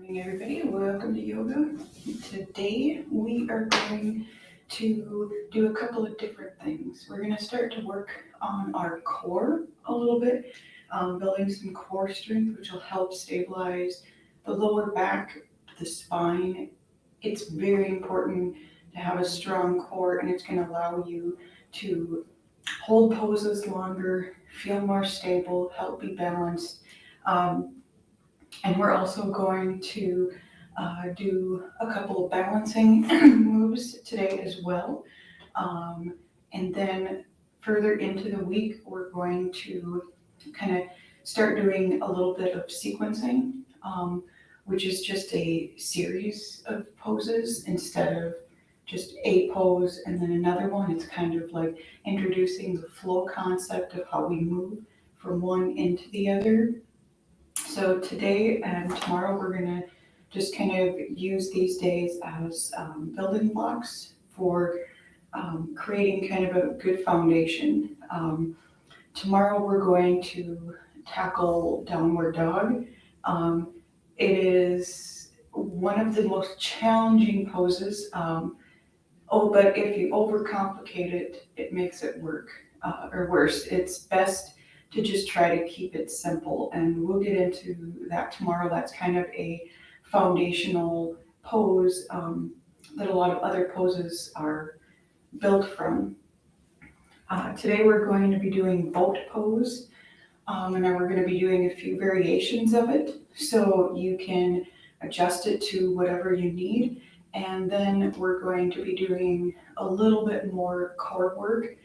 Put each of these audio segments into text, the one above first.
Morning, everybody. Welcome to yoga. Today we are going to do a couple of different things. We're going to start to work on our core a little bit, building some core strength, which will help stabilize the lower back, the spine. It's very important to have a strong core, and it's going to allow you to hold poses longer, feel more stable, help be balanced. Um, and we're also going to do a couple of balancing moves today as well. And then further into the week, we're going to kind of start doing a little bit of sequencing, which is just a series of poses instead of just a pose and then another one. It's kind of like introducing the flow concept of how we move from one into the other. So today and tomorrow, we're gonna just kind of use these days as building blocks for creating kind of a good foundation. Tomorrow, we're going to tackle downward dog. It is one of the most challenging poses. But if you overcomplicate it, it makes it work or worse. It's best to just try to keep it simple. And we'll get into that tomorrow. That's kind of a foundational pose that a lot of other poses are built from. Today we're going to be doing boat pose, and then we're going to be doing a few variations of it so you can adjust it to whatever you need. And then we're going to be doing a little bit more core work.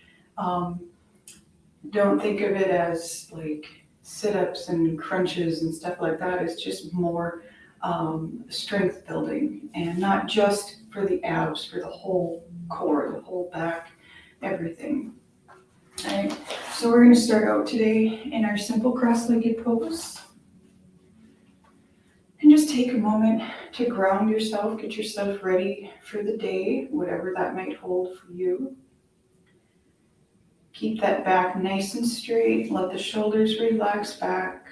Don't think of it as like sit-ups and crunches and stuff like that. It's just more strength building, and not just for the abs, for the whole core, the whole back, everything. All right, so we're going to start out today in our simple cross-legged pose. And just take a moment to ground yourself, get yourself ready for the day, whatever that might hold for you. Keep that back nice and straight. Let the shoulders relax back,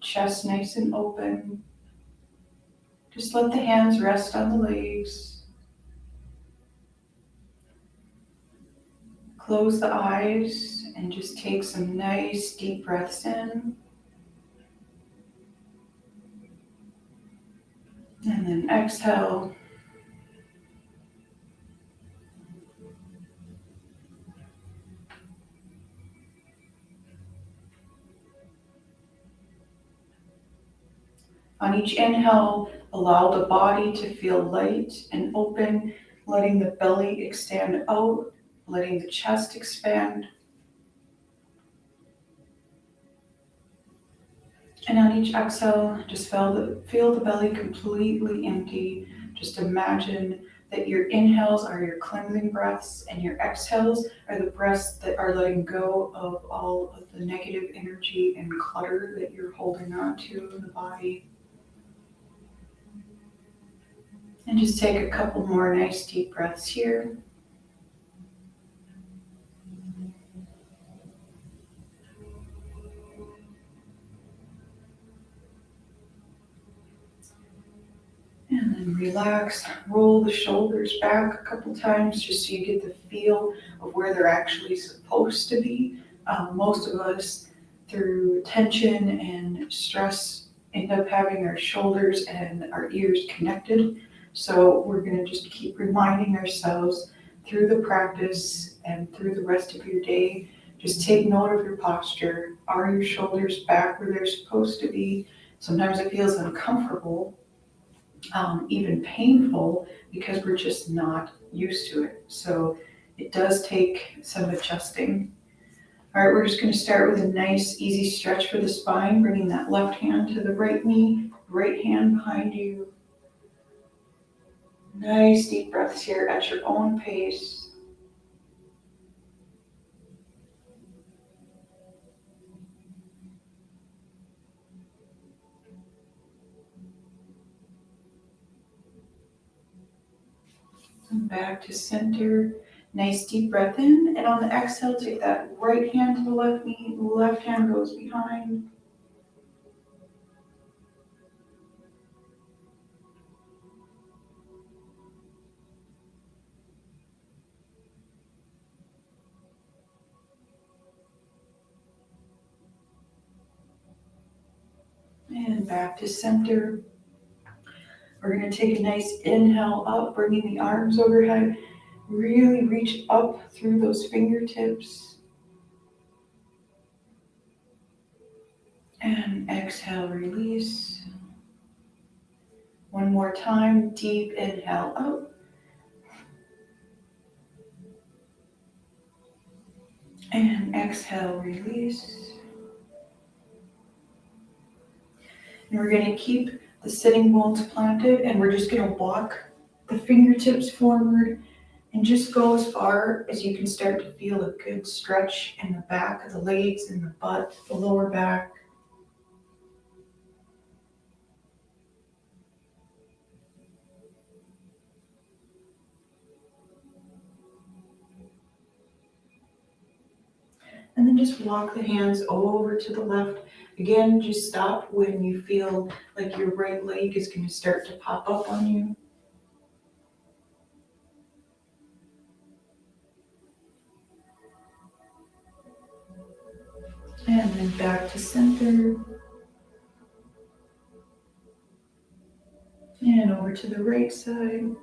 chest nice and open. Just let the hands rest on the legs. Close the eyes and just take some nice deep breaths in. And then exhale. On each inhale, allow the body to feel light and open, letting the belly extend out, letting the chest expand. And on each exhale, just feel the belly completely empty. Just imagine that your inhales are your cleansing breaths and your exhales are the breaths that are letting go of all of the negative energy and clutter that you're holding on to in the body. And just take a couple more nice deep breaths here. And then relax, roll the shoulders back a couple times just so you get the feel of where they're actually supposed to be. Most of us, through tension and stress, end up having our shoulders and our ears connected. So we're going to just keep reminding ourselves through the practice and through the rest of your day. Just take note of your posture. Are your shoulders back where they're supposed to be? Sometimes it feels uncomfortable, even painful, because we're just not used to it. So it does take some adjusting. All right, we're just going to start with a nice, easy stretch for the spine, bringing that left hand to the right knee, right hand behind you. Nice deep breaths here at your own pace. And back to center. Nice deep breath in, and on the exhale, take that right hand to the left knee, left hand goes behind. and back to center. We're going to take a nice inhale up, bringing the arms overhead. Really reach up through those fingertips. And exhale, release. One more time, deep inhale up. And exhale, release. And we're going to keep the sitting bones planted, and we're just going to walk the fingertips forward and just go as far as you can start to feel a good stretch in the back of the legs and the butt, the lower back. And then just walk the hands over to the left. Again, just stop when you feel like your right leg is going to start to pop up on you. And then back to center. And over to the right side.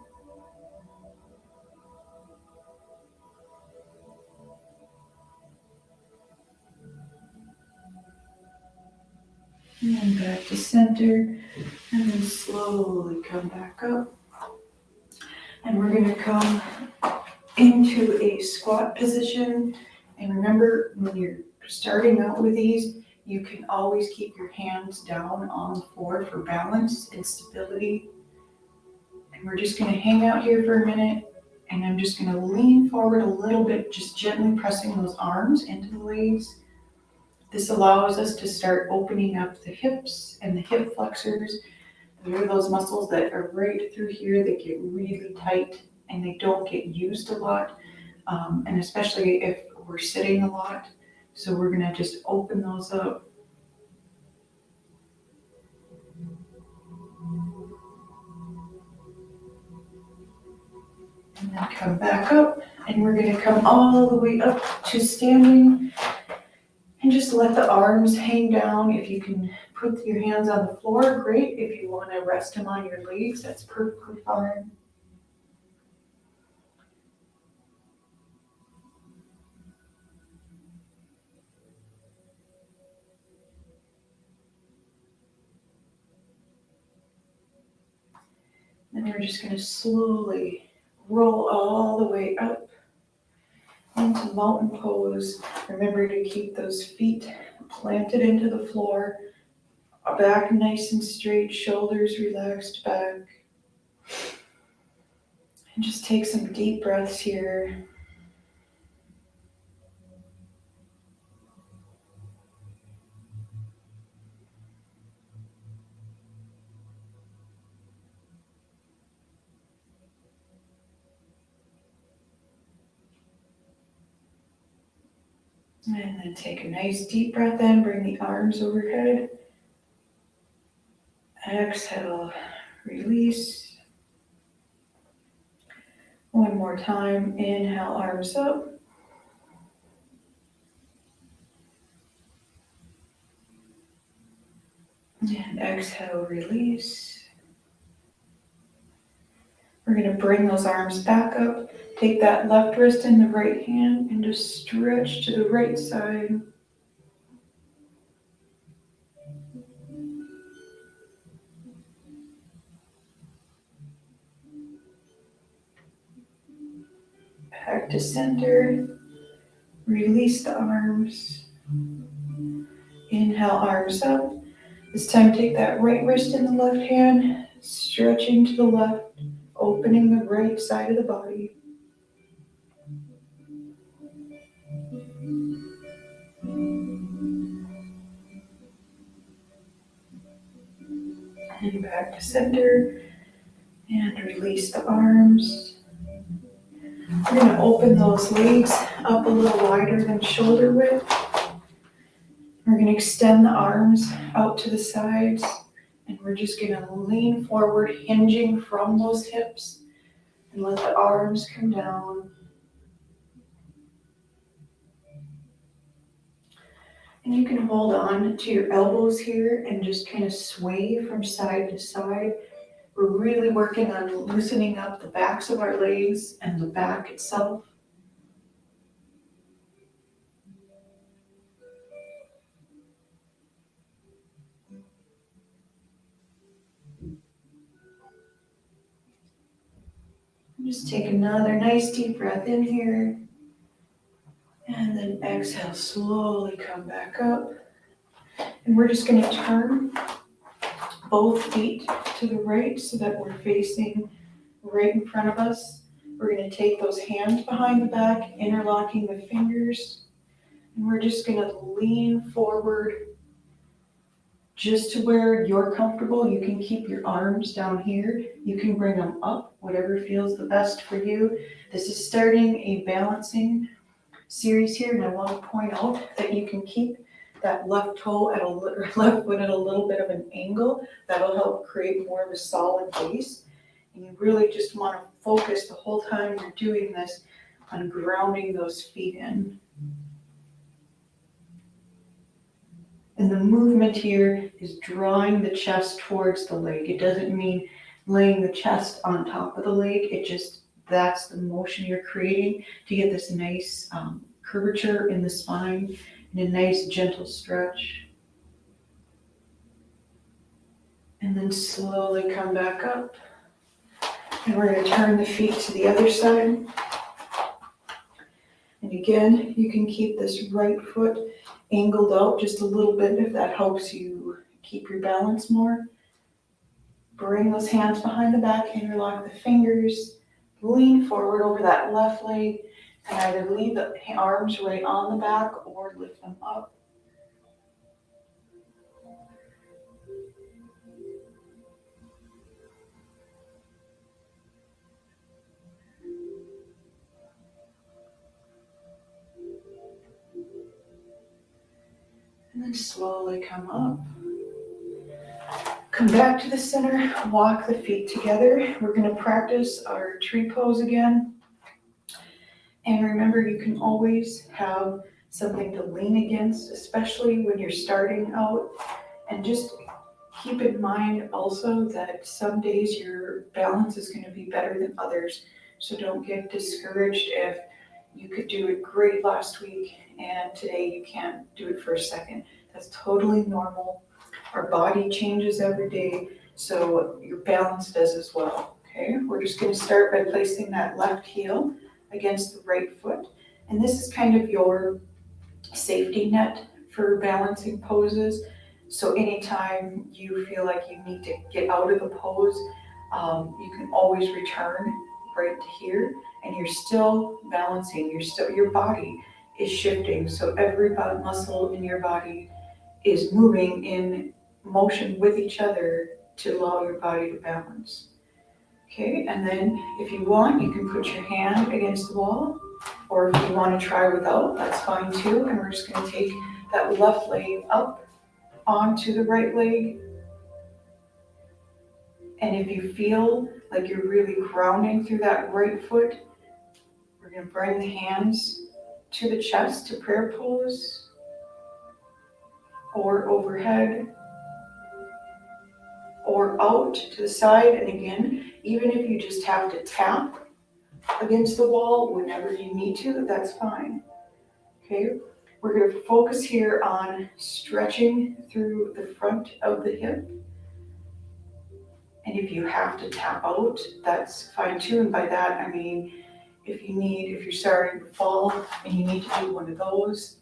And back to center. And then slowly come back up. And we're going to come into a squat position. And remember, when you're starting out with these, you can always keep your hands down on the floor for balance and stability. And we're just going to hang out here for a minute. And I'm just going to lean forward a little bit, just gently pressing those arms into the legs. This allows us to start opening up the hips and the hip flexors. Those are those muscles that are right through here that get really tight and they don't get used a lot, and especially if we're sitting a lot. So we're going to just open those up. And then come back up, and we're going to come all the way up to standing. And just let the arms hang down. If you can put your hands on the floor, great. If you want to rest them on your legs, that's perfectly fine. Then we're just going to slowly roll all the way up into mountain pose. Remember to keep those feet planted into the floor, back nice and straight, shoulders relaxed back. And just take some deep breaths here. And then take a nice deep breath in, bring the arms overhead. Exhale, release. One more time, inhale, arms up. And exhale, release. We're going to bring those arms back up. Take that left wrist in the right hand and just stretch to the right side. Back to center. Release the arms. Inhale, arms up. This time take that right wrist in the left hand, stretching to the left, opening the right side of the body. And back to center. And release the arms. We're going to open those legs up a little wider than shoulder width. We're going to extend the arms out to the sides. And we're just going to lean forward, hinging from those hips. And let the arms come down. And you can hold on to your elbows here and just kind of sway from side to side. We're really working on loosening up the backs of our legs and the back itself. Just take another nice deep breath in here. And then exhale, slowly come back up. And we're just going to turn both feet to the right so that we're facing right in front of us. We're going to take those hands behind the back, interlocking the fingers. And we're just going to lean forward just to where you're comfortable. You can keep your arms down here. You can bring them up, whatever feels the best for you. This is starting a balancing series here, and I want to point out that you can keep that left toe at left foot at a little bit of an angle. That'll help create more of a solid base. And you really just want to focus the whole time you're doing this on grounding those feet in. And the movement here is drawing the chest towards the leg. It doesn't mean laying the chest on top of the leg. That's the motion you're creating to get this nice curvature in the spine and a nice gentle stretch. And then slowly come back up. And we're going to turn the feet to the other side. And again, you can keep this right foot angled out just a little bit if that helps you keep your balance more. Bring those hands behind the back, interlock the fingers, lean forward over that left leg, and either leave the arms right on the back or lift them up. And then slowly come up. Come back to the center, walk the feet together. We're going to practice our tree pose again. And remember, you can always have something to lean against, especially when you're starting out. And just keep in mind also that some days your balance is going to be better than others. So don't get discouraged if you could do it great last week and today you can't do it for a second. That's totally normal. Our body changes every day, so your balance does as well. Okay, we're just going to start by placing that left heel against the right foot. And this is kind of your safety net for balancing poses. So anytime you feel like you need to get out of the pose, you can always return right to here, and you're still balancing. Your body is shifting. So every muscle in your body is moving in motion with each other to allow your body to balance. Okay, and then if you want, you can put your hand against the wall, or if you want to try without, that's fine too. And we're just going to take that left leg up onto the right leg. And if you feel like you're really grounding through that right foot, we're going to bring the hands to the chest to prayer pose or overhead or out to the side. And again, even if you just have to tap against the wall whenever you need to, that's fine. Okay, we're going to focus here on stretching through the front of the hip. And if you have to tap out, that's fine too. And by that, I mean, if you're starting to fall and you need to do one of those,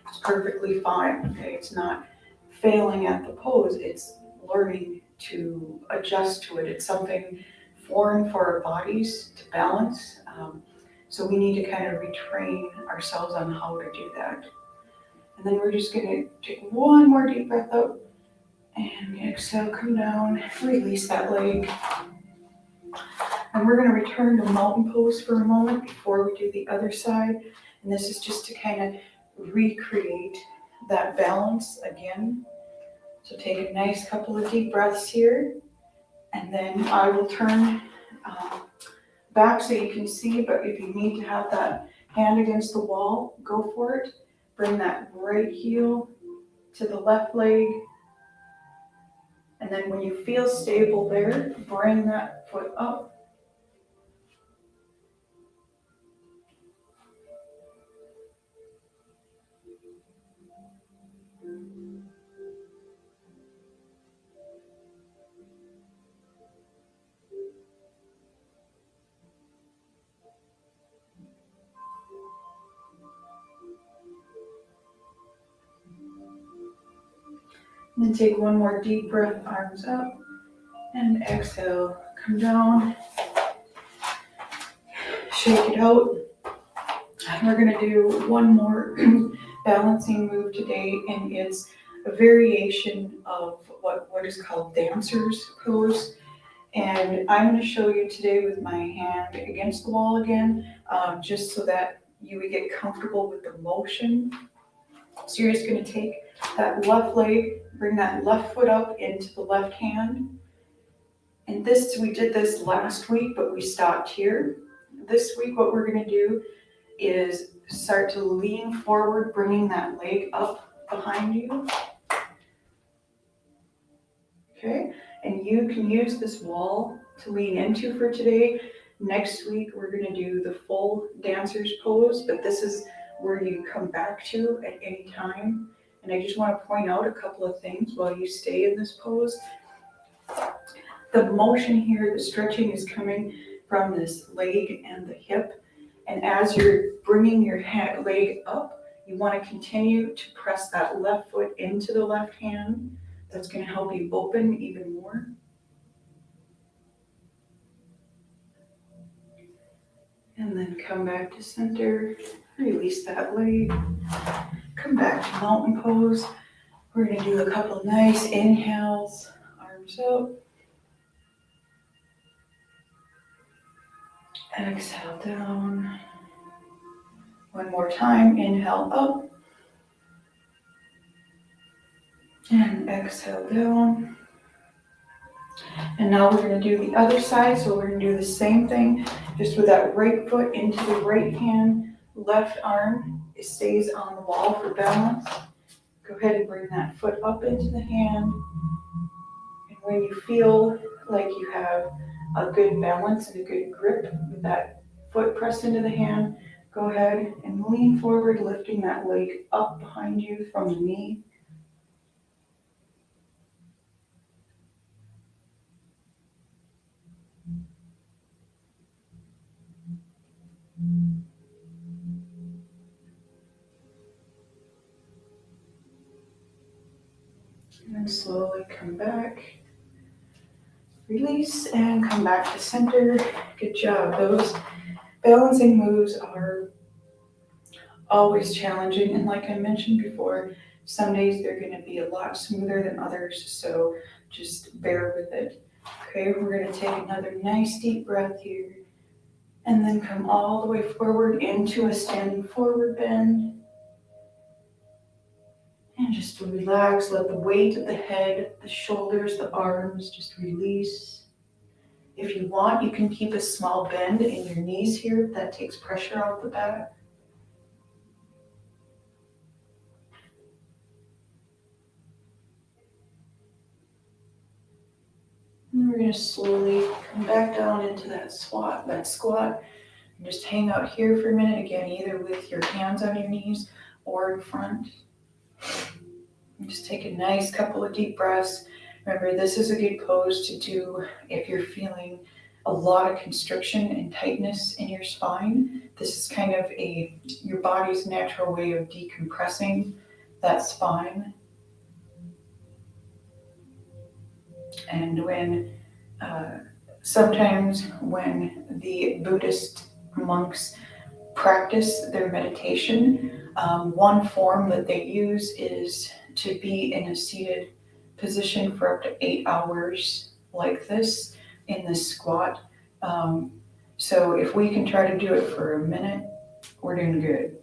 it's perfectly fine. Okay, it's not failing at the pose, it's learning to adjust to it. It's something foreign for our bodies to balance. So we need to kind of retrain ourselves on how to do that. And then we're just going to take one more deep breath out and exhale, come down, release that leg. And we're going to return to mountain pose for a moment before we do the other side. And this is just to kind of recreate that balance again. So take a nice couple of deep breaths here. And then I will turn back so you can see, but if you need to have that hand against the wall, go for it. Bring that right heel to the left leg. And then when you feel stable there, bring that foot up. And then take one more deep breath, arms up, and exhale, come down, shake it out. We're gonna do one more balancing move today, and it's a variation of what is called dancer's pose. And I'm gonna show you today with my hand against the wall again, just so that you would get comfortable with the motion. So you're just gonna take that left leg, bring that left foot up into the left hand. And we did this last week, but we stopped here. This week, what we're gonna do is start to lean forward, bringing that leg up behind you. Okay, and you can use this wall to lean into for today. Next week, we're gonna do the full dancer's pose, but this is where you come back to at any time. And I just wanna point out a couple of things while you stay in this pose. The motion here, the stretching is coming from this leg and the hip. And as you're bringing your leg up, you want to continue to press that left foot into the left hand. That's going to help you open even more. And then come back to center, release that leg, come back to mountain pose. We're going to do a couple nice inhales, arms up. Exhale down. One more time, inhale up. And exhale down. And now we're going to do the other side. So we're going to do the same thing, just with that right foot into the right hand, left arm. It stays on the wall for balance. Go ahead and bring that foot up into the hand. And when you feel like you have a good balance and a good grip with that foot pressed into the hand, go ahead and lean forward, lifting that leg up behind you from the knee. And then slowly come back. Release and come back to center. Good job. Those balancing moves are always challenging. And like I mentioned before, some days they're going to be a lot smoother than others. So just bear with it. Okay, we're going to take another nice deep breath here. And then come all the way forward into a standing forward bend. And just relax, let the weight of the head, the shoulders, the arms just release. If you want, you can keep a small bend in your knees here. That takes pressure off the back. And we're going to slowly come back down into that squat. And just hang out here for a minute, again, either with your hands on your knees or in front. And just take a nice couple of deep breaths. Remember, this is a good pose to do if you're feeling a lot of constriction and tightness in your spine. This is kind of your body's natural way of decompressing that spine. And sometimes when the Buddhist monks practice their meditation, one form that they use is to be in a seated position for up to 8 hours like this in this squat. So if we can try to do it for a minute, we're doing good.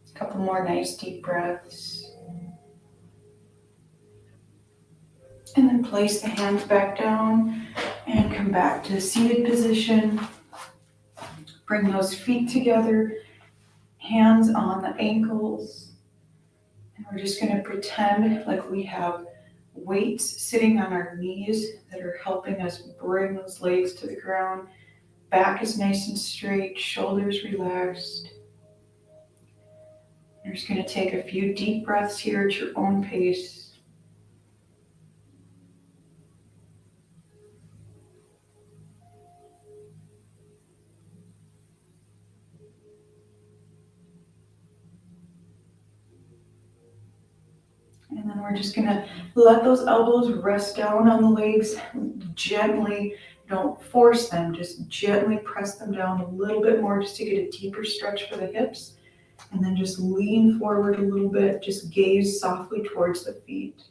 A couple more nice deep breaths. And then place the hands back down and come back to the seated position. Bring those feet together, hands on the ankles. And we're just gonna pretend like we have weights sitting on our knees that are helping us bring those legs to the ground. Back is nice and straight, shoulders relaxed. You're just gonna take a few deep breaths here at your own pace. And then we're just gonna let those elbows rest down on the legs gently. Don't force them, just gently press them down a little bit more just to get a deeper stretch for the hips. And then just lean forward a little bit, just gaze softly towards the feet.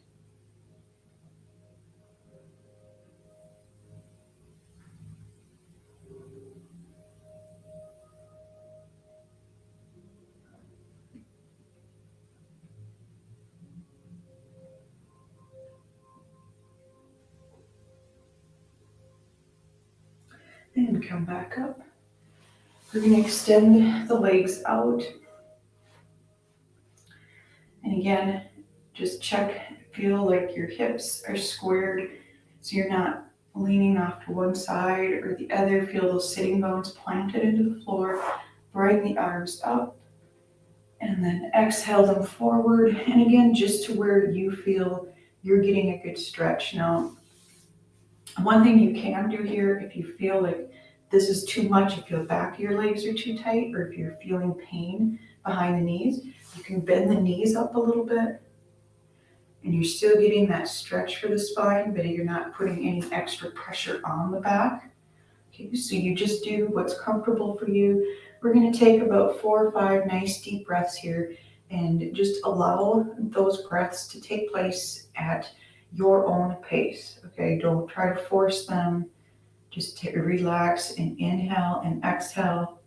And come back up. We're gonna extend the legs out. And again, just check, feel like your hips are squared so you're not leaning off to one side or the other. Feel those sitting bones planted into the floor. Bring the arms up and then exhale them forward. And again, just to where you feel you're getting a good stretch. Now, one thing you can do here, if you feel like this is too much, if your back of your legs are too tight, or if you're feeling pain behind the knees, you can bend the knees up a little bit. And you're still getting that stretch for the spine, but you're not putting any extra pressure on the back. Okay, so you just do what's comfortable for you. We're gonna take about 4 or 5 nice deep breaths here and just allow those breaths to take place at your own pace, okay? Don't try to force them. Just relax and inhale and exhale.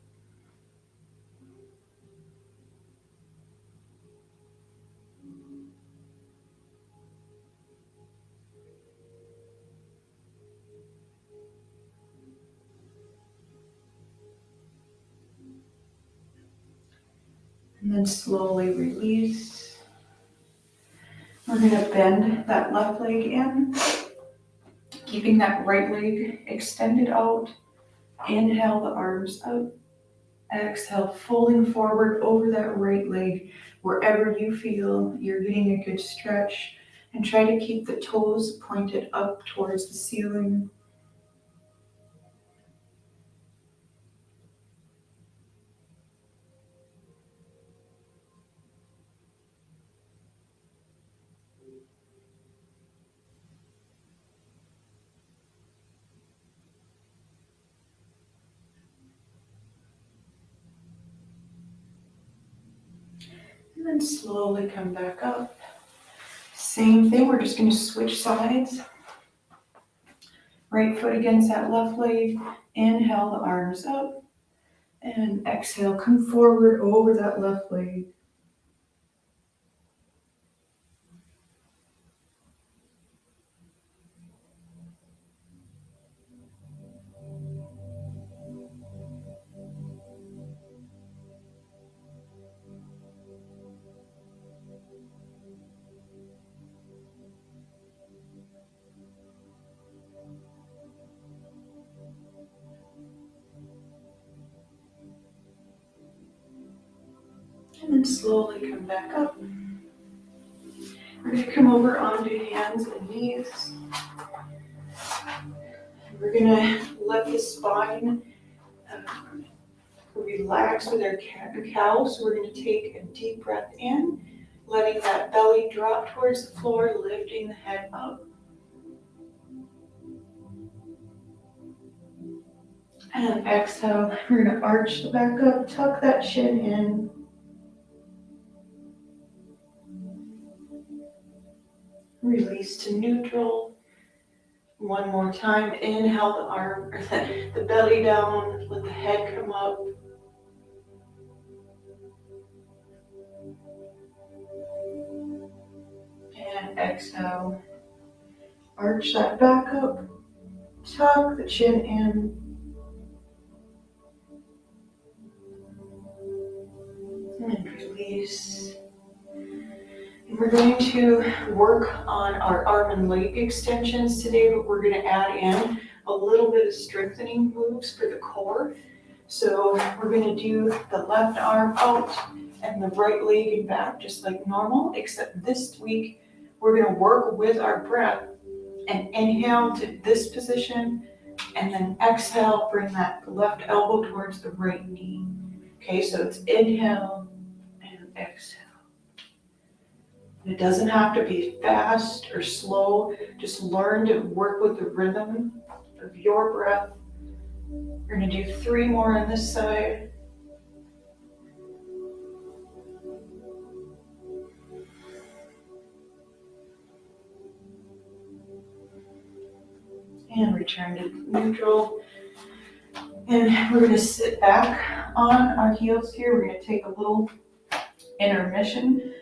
And then slowly release. We're gonna bend that left leg in, keeping that right leg extended out. Inhale the arms up. Exhale, folding forward over that right leg, wherever you feel you're getting a good stretch. And try to keep the toes pointed up towards the ceiling. And then slowly come back up. Same thing, we're just gonna switch sides. Right foot against that left leg. Inhale the arms up. And exhale, come forward over that left leg. And then slowly come back up. We're gonna come over onto hands and knees. We're gonna let the spine relax with our cow. So we're gonna take a deep breath in, letting that belly drop towards the floor, lifting the head up. And exhale, we're gonna arch the back up, tuck that chin in. Release to neutral. One more time, inhale the arm, or the belly down, let the head come up. And exhale, arch that back up, tuck the chin in. And release. And we're going to work on our arm and leg extensions today, but we're going to add in a little bit of strengthening moves for the core. So we're going to do the left arm out and the right leg and back just like normal, except this week we're going to work with our breath and inhale to this position and then exhale, bring that left elbow towards the right knee. Okay, so it's inhale and exhale. It doesn't have to be fast or slow. Just learn to work with the rhythm of your breath. We're going to do 3 more on this side. And return to neutral. And we're going to sit back on our heels here. We're going to take a little intermission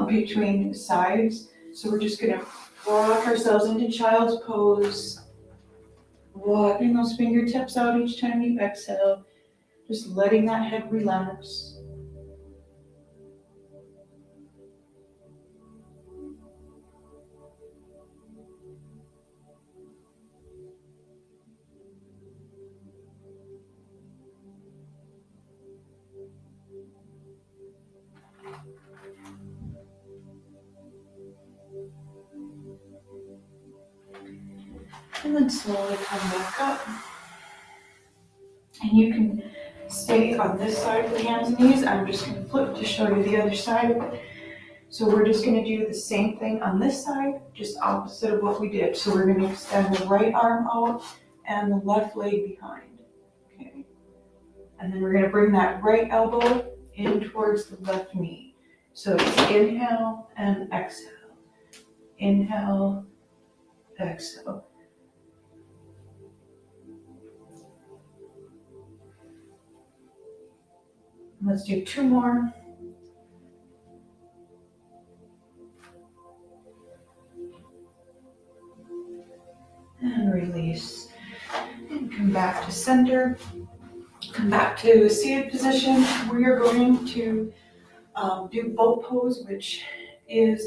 between sides. So we're just going to rock ourselves into child's pose. Walking those fingertips out each time you exhale. Just letting that head relax. And then slowly come back up. And you can stay on this side of the hands and knees. I'm just going to flip to show you the other side. So we're just going to do the same thing on this side, just opposite of what we did. So we're going to extend the right arm out and the left leg behind. Okay. And then we're going to bring that right elbow in towards the left knee. So it's inhale and exhale. Inhale, exhale. Let's do 2 more. And release. And come back to center. Come back to seated position. We are going to do boat pose, which is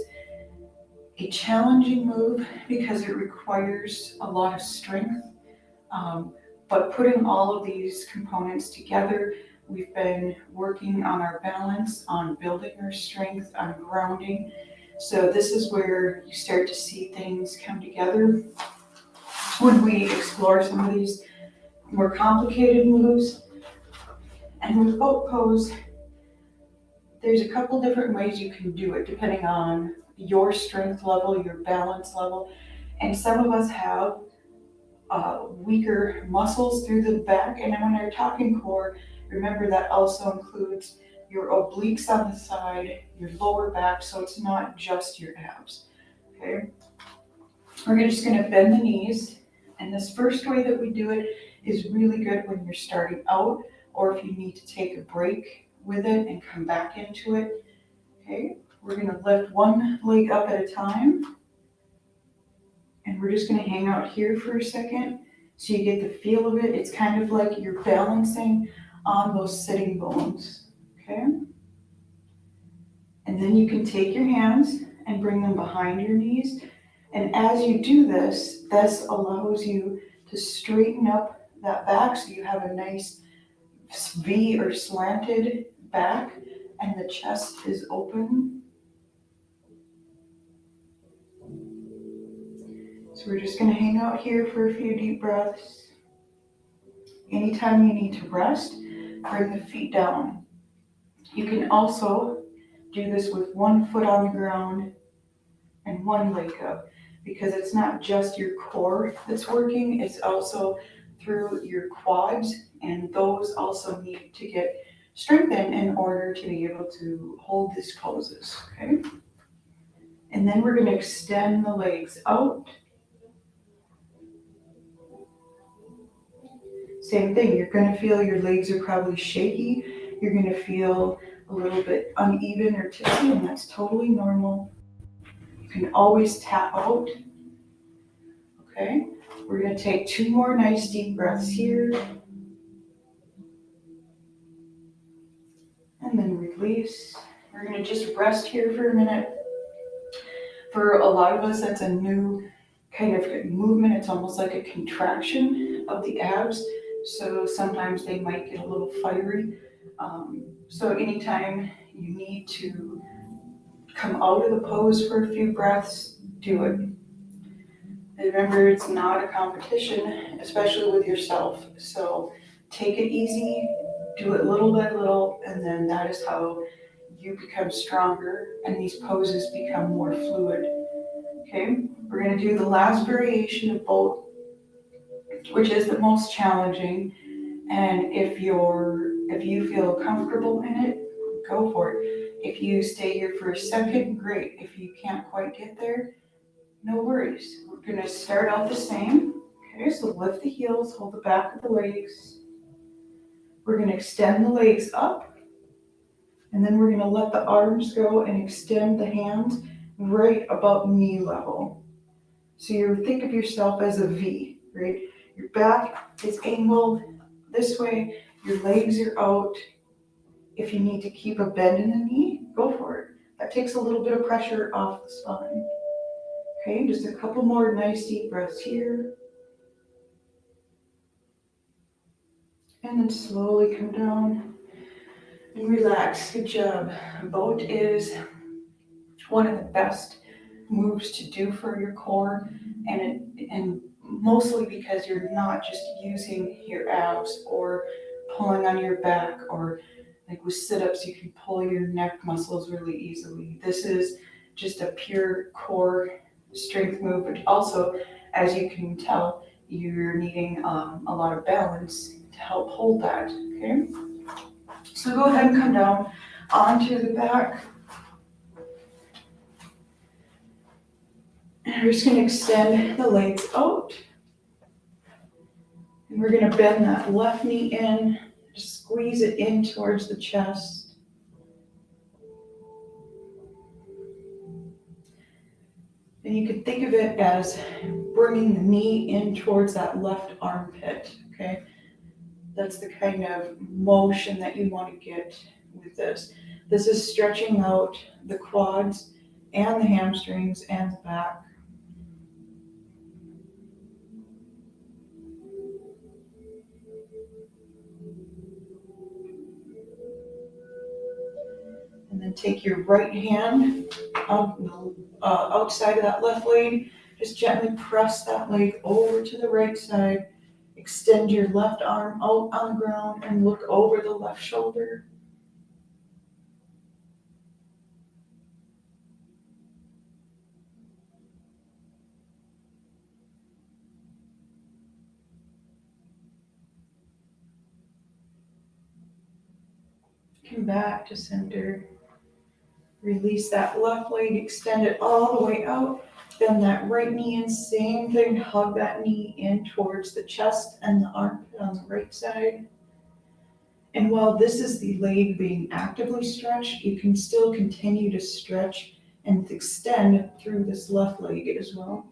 a challenging move because it requires a lot of strength. But putting all of these components together, we've been working on our balance, on building our strength, on grounding. So this is where you start to see things come together when we explore some of these more complicated moves. And with boat pose, there's a couple different ways you can do it depending on your strength level, your balance level. And some of us have weaker muscles through the back. And when we're talking core, remember that also includes your obliques on the side, your lower back, so it's not just your abs. Okay? We're just going to bend the knees. And this first way that we do it is really good when you're starting out or if you need to take a break with it and come back into it. Okay, we're going to lift one leg up at a time. And we're just going to hang out here for a second so you get the feel of it. It's kind of like you're balancing on those sitting bones. Okay? And then you can take your hands and bring them behind your knees. And as you do this, this allows you to straighten up that back so you have a nice V or slanted back and the chest is open. So we're just going to hang out here for a few deep breaths. Anytime you need to rest, bring the feet down. You can also do this with one foot on the ground and one leg up, because it's not just your core that's working, it's also through your quads, and those also need to get strengthened in order to be able to hold these poses, okay? And then we're going to extend the legs out. Same thing, you're going to feel your legs are probably shaky, you're going to feel a little bit uneven or tipsy, and that's totally normal. You can always tap out. Okay, we're going to take 2 more nice deep breaths here. And then release. release. We're gonna just rest here for a minute. For a lot of us, that's a new kind of movement. It's almost like a contraction of the abs. So sometimes they might get a little fiery. So anytime you need to come out of the pose for a few breaths, do it. And remember, it's not a competition, especially with yourself. So take it easy, do it little by little, and then that is how you become stronger and these poses become more fluid. Okay, we're gonna do the last variation of both, which is the most challenging. And if you feel comfortable in it, go for it. If you stay here for a second, great. If you can't quite get there, no worries. We're gonna start out the same. Okay, so lift the heels, hold the back of the legs. We're gonna extend the legs up, and then we're gonna let the arms go and extend the hands right about knee level. So you think of yourself as a V, right? Your back is angled this way, your legs are out. If you need to keep a bend in the knee, go for it. That takes a little bit of pressure off the spine. Okay, just a couple more nice deep breaths here. And then slowly come down and relax. Good job. Boat is one of the best moves to do for your core, and mostly because you're not just using your abs or pulling on your back, or like with sit-ups you can pull your neck muscles really easily. This is just a pure core strength move, but also, as you can tell, you're needing a lot of balance to help hold that. Okay, so go ahead and come down onto the back. And we're just going to extend the legs out. And we're going to bend that left knee in, just squeeze it in towards the chest. And you can think of it as bringing the knee in towards that left armpit, okay? That's the kind of motion that you want to get with this. This is stretching out the quads and the hamstrings and the back. And then take your right hand outside of that left leg. Just gently press that leg over to the right side. Extend your left arm out on the ground and look over the left shoulder. Come back to center. Release that left leg, extend it all the way out. Bend that right knee in, same thing, hug that knee in towards the chest and the armpit on the right side. And while this is the leg being actively stretched, you can still continue to stretch and extend through this left leg as well.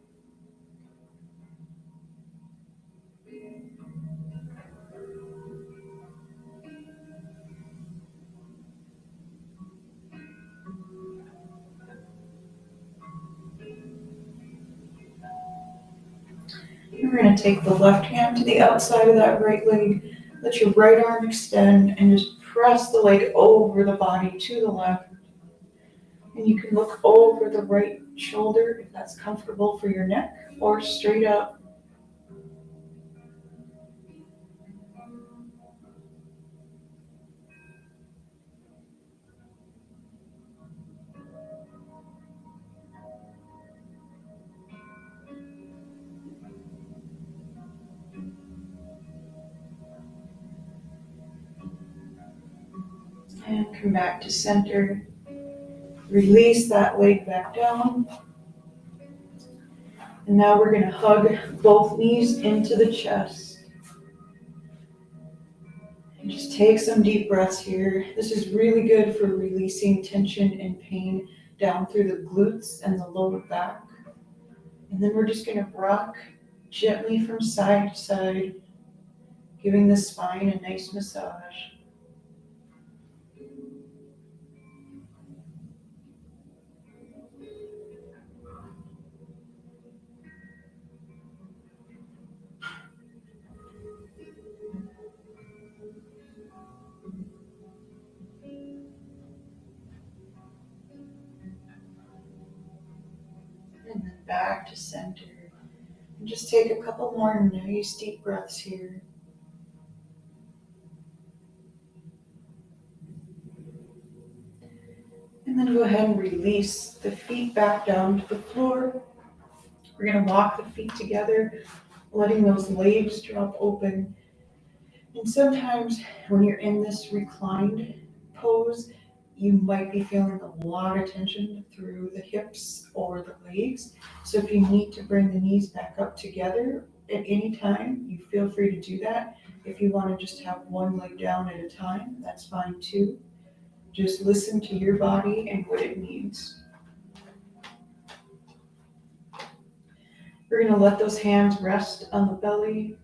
We're going to take the left hand to the outside of that right leg. Let your right arm extend and just press the leg over the body to the left. And you can look over the right shoulder if that's comfortable for your neck, or straight up. And come back to center. Release that leg back down. And now we're going to hug both knees into the chest. And just take some deep breaths here. This is really good for releasing tension and pain down through the glutes and the lower back. And then we're just going to rock gently from side to side, giving the spine a nice massage. back to center. And just take a couple more nice deep breaths here. And then go ahead and release the feet back down to the floor. We're going to walk the feet together, letting those legs drop open. And sometimes when you're in this reclined pose, you might be feeling a lot of tension through the hips or the legs. So if you need to bring the knees back up together at any time, you feel free to do that. If you want to just have one leg down at a time, that's fine too. Just listen to your body and what it needs. We're going to let those hands rest on the belly.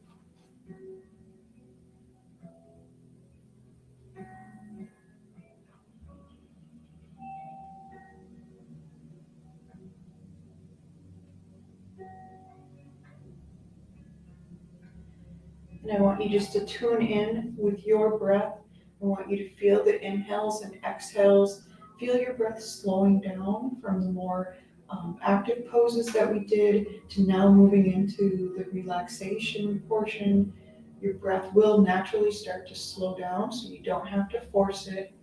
And I want you just to tune in with your breath. I want you to feel the inhales and exhales. Feel your breath slowing down from the more active poses that we did to now moving into the relaxation portion. Your breath will naturally start to slow down, so you don't have to force it.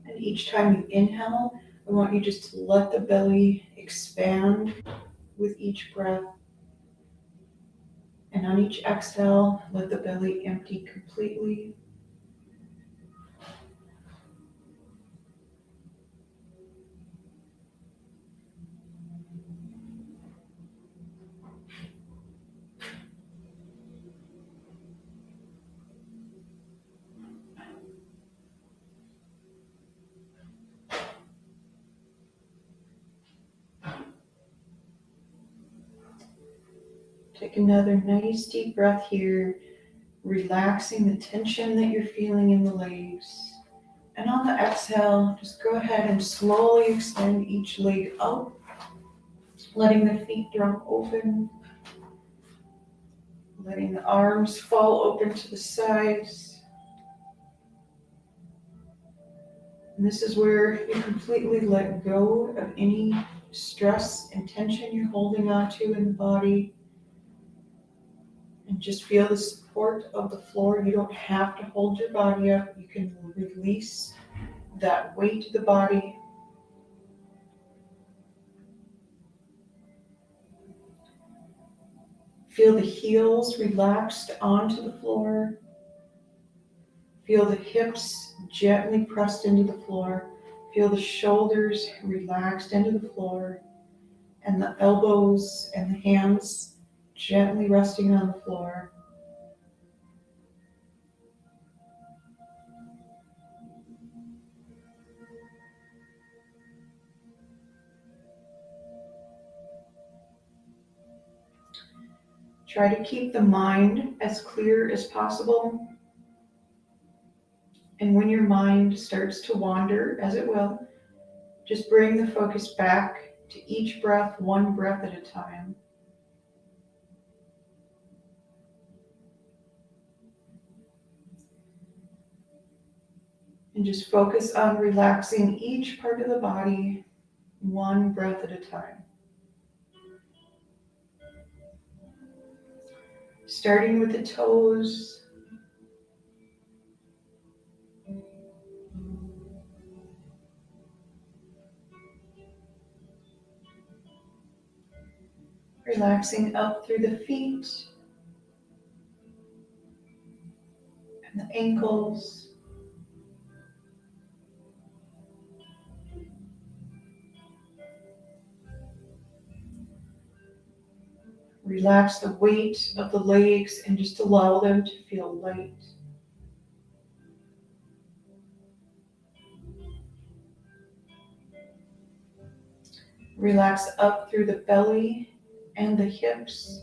And each time you inhale, I want you just to let the belly expand with each breath. And on each exhale, let the belly empty completely. Take another nice deep breath here, relaxing the tension that you're feeling in the legs. And on the exhale, just go ahead and slowly extend each leg out, letting the feet drop open, letting the arms fall open to the sides. And this is where you completely let go of any stress and tension you're holding on to in the body. And just feel the support of the floor. You don't have to hold your body up. You can release that weight of the body. Feel the heels relaxed onto the floor. Feel the hips gently pressed into the floor. Feel the shoulders relaxed into the floor. And the elbows and the hands gently resting on the floor. Try to keep the mind as clear as possible. And when your mind starts to wander, as it will, just bring the focus back to each breath, one breath at a time. And just focus on relaxing each part of the body, one breath at a time. Starting with the toes. Relaxing up through the feet and the ankles. Relax the weight of the legs and just allow them to feel light. Relax up through the belly and the hips.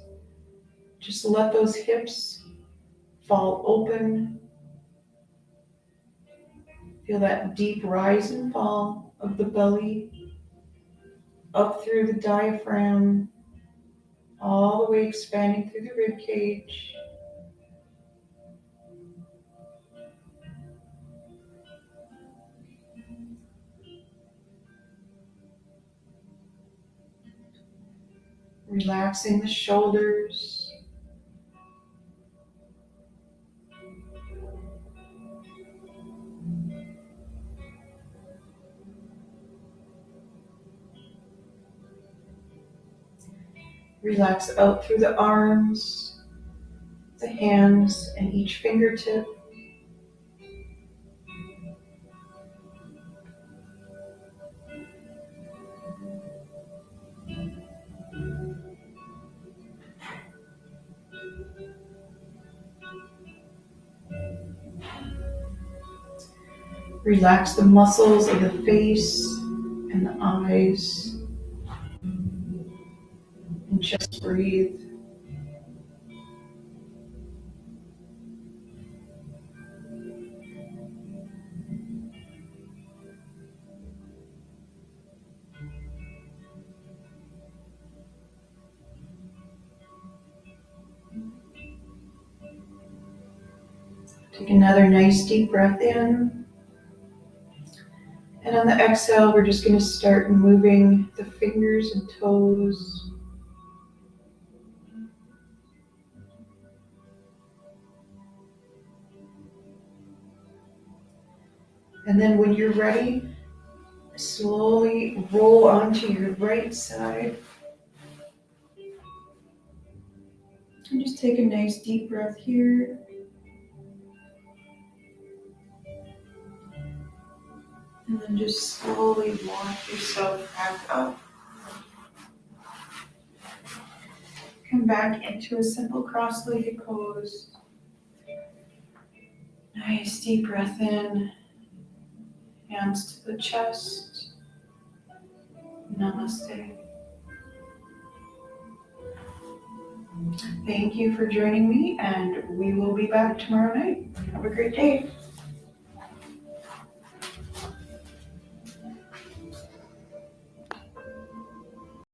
Just let those hips fall open. Feel that deep rise and fall of the belly up through the diaphragm, all the way expanding through the rib cage. Relaxing the shoulders. Relax out through the arms, the hands, and each fingertip. Relax the muscles of the face and the eyes, and just breathe. Take another nice deep breath in. And on the exhale, we're just going to start moving the fingers and toes. And then when you're ready, slowly roll onto your right side. And just take a nice deep breath here. And then just slowly walk yourself back up. Come back into a simple cross-legged pose. Nice deep breath in. Hands to the chest. Namaste. Thank you for joining me, and we will be back tomorrow night. Have a great day.